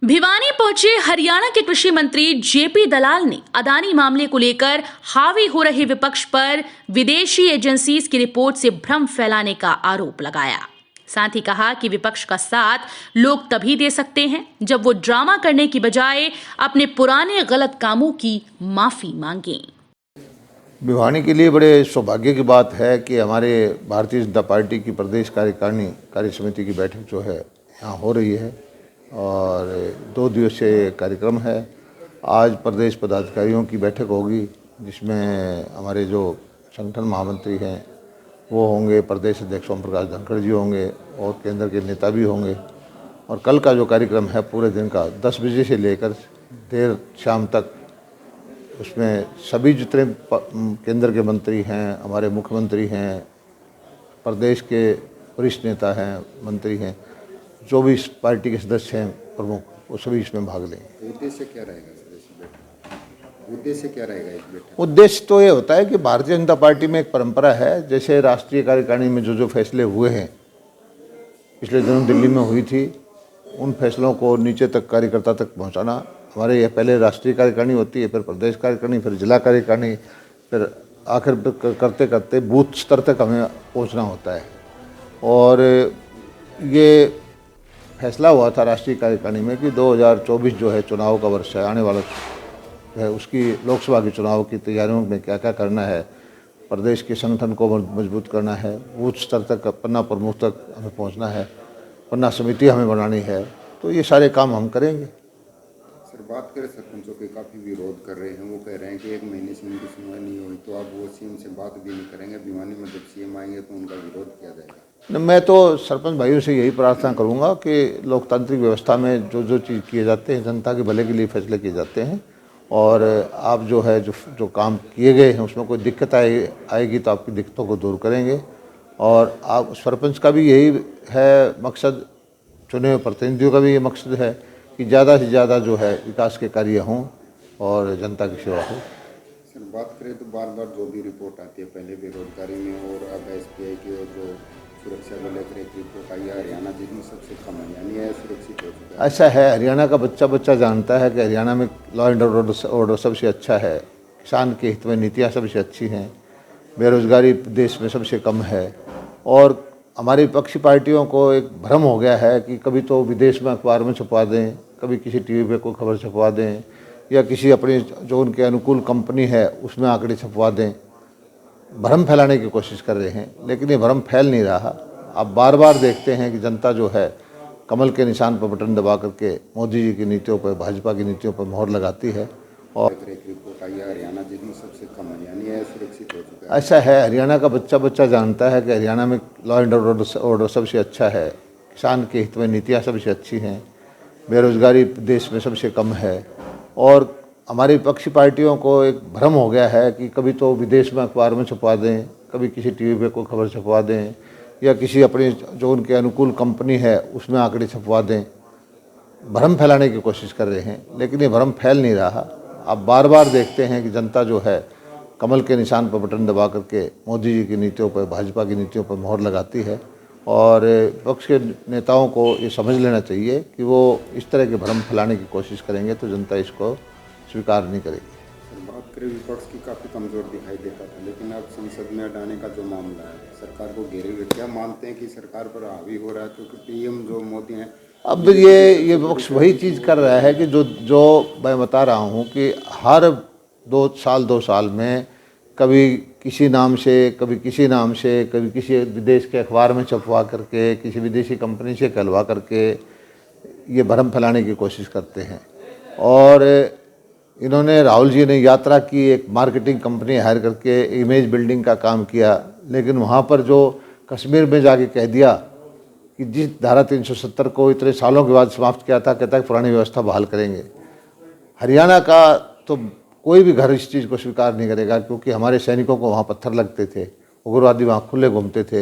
भिवानी पहुंचे हरियाणा के कृषि मंत्री जेपी दलाल ने अदानी मामले को लेकर हावी हो रहे विपक्ष पर विदेशी एजेंसीज की रिपोर्ट से भ्रम फैलाने का आरोप लगाया। साथ ही कहा कि विपक्ष का साथ लोग तभी दे सकते हैं जब वो ड्रामा करने की बजाय अपने पुराने गलत कामों की माफी मांगें। भिवानी के लिए बड़े सौभाग्य की बात है कि हमारे भारतीय जनता पार्टी की प्रदेश कार्यकारिणी कार्य समिति की बैठक जो है यहाँ हो रही है और 2 दिवसीय कार्यक्रम है। आज प्रदेश पदाधिकारियों की बैठक होगी जिसमें हमारे जो संगठन महामंत्री हैं वो होंगे, प्रदेश अध्यक्ष ओम प्रकाश धनखड़ जी होंगे और केंद्र के नेता भी होंगे। और कल का जो कार्यक्रम है पूरे दिन का 10 बजे से लेकर देर शाम तक, उसमें सभी जितने केंद्र के मंत्री हैं, हमारे मुख्यमंत्री हैं, प्रदेश के वरिष्ठ नेता हैं, मंत्री हैं, जो भी इस पार्टी के सदस्य हैं प्रमुख, वो सभी इसमें भाग लेंगे। उद्देश्य क्या रहेगा सर इस बैठक? उद्देश्य क्या रहेगा इस बैठक? उद्देश्य तो ये होता है कि भारतीय जनता पार्टी में एक परंपरा है, जैसे राष्ट्रीय कार्यकारिणी में जो फैसले हुए हैं पिछले दिनों दिल्ली में हुई थी, उन फैसलों को नीचे तक कार्यकर्ता तक पहुँचाना। हमारे ये पहले राष्ट्रीय कार्यकारिणी होती है, फिर प्रदेश कार्यकारिणी, फिर जिला कार्यकारिणी, फिर आखिर करते करते बूथ स्तर तक हमें पहुंचना होता है। और ये फैसला हुआ था राष्ट्रीय कार्यकारिणी में कि 2024 जो है चुनाव का वर्ष है, आने वाला है, उसकी लोकसभा के चुनाव की तैयारियों में क्या क्या करना है, प्रदेश के संगठन को मजबूत करना है, बूथ स्तर तक, पन्ना प्रमुख तक हमें पहुँचना है, पन्ना समिति हमें बनानी है, तो ये सारे काम हम करेंगे। सर बात करें सरपंचों के काफ़ी विरोध कर रहे हैं, वो कह रहे हैं कि 1 महीने से उनकी सुनवाई नहीं हुई तो अब वो सीएम से बात भी नहीं करेंगे, भिवानी में जब सीएम आएंगे तो उनका विरोध किया जाएगा। मैं तो सरपंच भाइयों से यही प्रार्थना करूंगा कि लोकतांत्रिक व्यवस्था में जो चीज़ किए जाते हैं जनता के भले के लिए फैसले किए जाते हैं, और आप जो है जो काम किए गए हैं उसमें कोई दिक्कत आएगी तो आपकी दिक्कतों को दूर करेंगे। और आप सरपंच का भी यही है मकसद, चुने हुए प्रतिनिधियों का भी ये मकसद है कि ज़्यादा से ज़्यादा जो है विकास के कार्य हों और जनता की सेवा हो। सर बात करें तो बार बार जो भी रिपोर्ट आती है, पहले बेरोजगारी में और अब SBI की और जो सुरक्षा को लेकर एक रिपोर्ट आई है, हरियाणा जिसमें सबसे कम है, यानी असुरक्षित हो चुका है। ऐसा है, हरियाणा का बच्चा जानता है कि हरियाणा में लॉ एंड ऑर्डर सबसे अच्छा है, किसान के हित में नीतियाँ सबसे अच्छी हैं, बेरोजगारी देश में सबसे कम है। और हमारी विपक्षी पार्टियों को एक भ्रम हो गया है कि कभी तो विदेश में अखबार में छपवा दें, कभी किसी टीवी पे कोई खबर छपवा दें, या किसी अपनी जो उनके अनुकूल कंपनी है उसमें आंकड़े छपवा दें। भ्रम फैलाने की कोशिश कर रहे हैं, लेकिन ये भ्रम फैल नहीं रहा। आप बार बार देखते हैं कि जनता जो है कमल के निशान पर बटन दबा करके मोदी जी की नीतियों पर, भाजपा की नीतियों पर मोहर लगाती है। और एक रिपोर्ट आई है, हरियाणा जिसमें सबसे कम है, यानी असुरक्षित हो चुका है। ऐसा है, हरियाणा का बच्चा जानता है कि हरियाणा में लॉ एंड ऑर्डर सबसे अच्छा है, किसान के हित में नीतियाँ सबसे अच्छी हैं, बेरोजगारी देश में सबसे कम है। और हमारी विपक्षी पार्टियों को एक भ्रम हो गया है कि कभी तो विदेश में अखबार में छपवा दें, कभी किसी टीवी पे कोई खबर छपवा दें, या किसी अपनी जो उनके अनुकूल कंपनी है उसमें आंकड़े छपवा दें। भ्रम फैलाने की कोशिश कर रहे हैं, लेकिन ये भ्रम फैल नहीं रहा। आप बार बार देखते हैं कि जनता जो है कमल के निशान पर बटन दबा करके मोदी जी की नीतियों पर, भाजपा की नीतियों पर मोहर लगाती है। और विपक्ष के नेताओं को ये समझ लेना चाहिए कि वो इस तरह के भ्रम फैलाने की कोशिश करेंगे तो जनता इसको स्वीकार नहीं करेगी। सर बात करें विपक्ष की काफ़ी कमज़ोर दिखाई देता था, लेकिन अब संसद में हटाने का जो मामला है, सरकार को घेरे हुए, क्या मानते हैं कि सरकार पर हावी हो रहा है? क्योंकि PM जो मोदी हैं, अब ये विपक्ष वही चीज़ कर रहा है कि जो मैं बता रहा हूँ कि हर 2 साल में कभी किसी नाम से, कभी किसी नाम से, कभी किसी विदेश के अखबार में छपवा करके, किसी विदेशी कंपनी से कहलवा करके ये भ्रम फैलाने की कोशिश करते हैं। और इन्होंने, राहुल जी ने यात्रा की, एक मार्केटिंग कंपनी हायर करके इमेज बिल्डिंग का काम किया, लेकिन वहाँ पर जो कश्मीर में जाके कह दिया कि जिस धारा 370 को इतने सालों के बाद समाप्त किया था, कहता है पुरानी व्यवस्था बहाल करेंगे। हरियाणा का तो कोई भी घर इस चीज़ को स्वीकार नहीं करेगा, क्योंकि हमारे सैनिकों को वहाँ पत्थर लगते थे, उग्रवादी वहाँ खुले घूमते थे,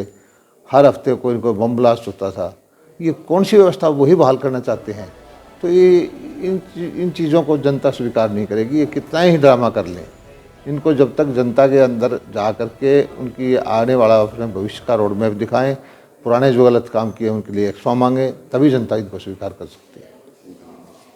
हर हफ्ते कोई बम ब्लास्ट होता था। ये कौन सी व्यवस्था वही बहाल करना चाहते हैं? तो ये इन चीज़ों को जनता स्वीकार नहीं करेगी, ये कितना ही ड्रामा कर लें। इनको जब तक जनता के अंदर जा कर के उनकी आने वाला अपने भविष्य का रोड मैप दिखाएं, पुराने जो गलत काम किए उनके लिए क्षमा मांगे, तभी जनता इनको स्वीकार कर सकती है।